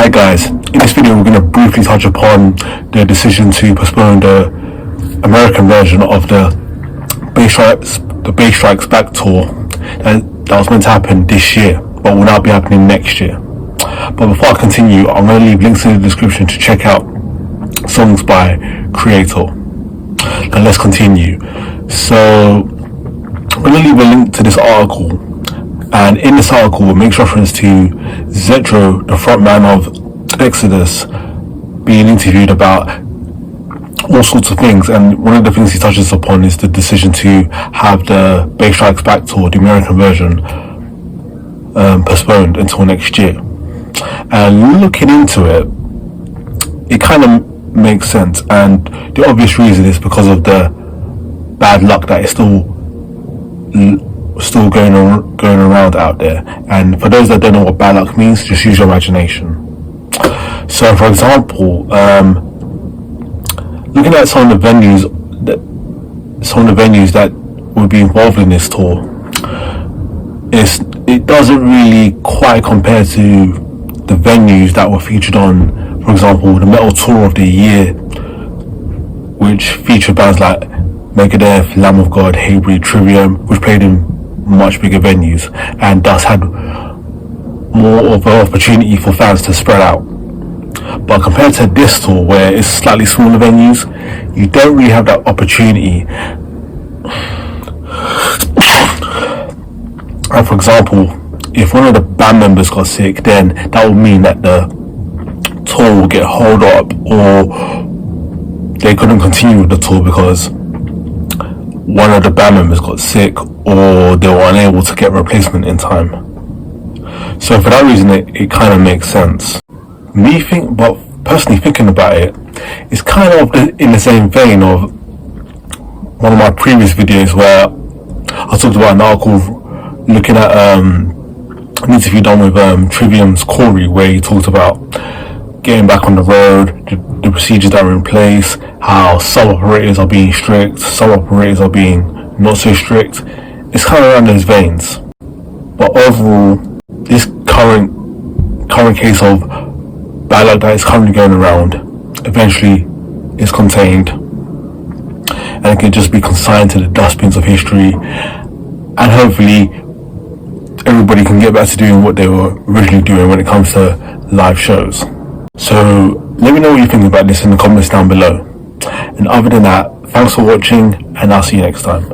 Hi guys, in this video we're going to briefly touch upon the decision to postpone the American version of the Bass Strikes Back tour that was meant to happen this year, but will now be happening next year. But before I continue, I'm going to leave links in the description to check out songs by KREATOR. Now let's continue. So I'm going to leave a link to this article, and in this article it makes reference to Zetro, the frontman of Exodus, being interviewed about all sorts of things, and one of the things he touches upon is the decision to have the Bass Strikes Back tour, the American version, postponed until next year. And looking into it, it kind of makes sense, and the obvious reason is because of the bad luck that is still going around out there. And for those that don't know what bad luck means, just use your imagination. So for example, looking at some of the venues that would be involved in this tour, it doesn't really quite compare to the venues that were featured on, for example, the Metal Tour of the Year, which featured bands like Megadeth, Lamb of God, Hatebreed, Trivium, which played in much bigger venues and thus had more of an opportunity for fans to spread out. But compared to this tour, where it's slightly smaller venues, you don't really have that opportunity. And for example, if one of the band members got sick, then that would mean that the tour will get held up, or they couldn't continue with the tour because one of the band members got sick, or they were unable to get a replacement in time. So for that reason, it kind of makes sense. But personally thinking about it, it's kind of in the same vein of one of my previous videos where I talked about an article looking at an interview done with Trivium's Corey, where he talked about getting back on the road, the procedures that are in place, how some operators are being strict, some operators are being not so strict. It's kind of around those veins. But overall, this current case of bad luck that is currently going around eventually is contained, and it can just be consigned to the dustbins of history, and hopefully everybody can get back to doing what they were originally doing when it comes to live shows. So let me know what you think about this in the comments down below. And other than that, thanks for watching, and I'll see you next time.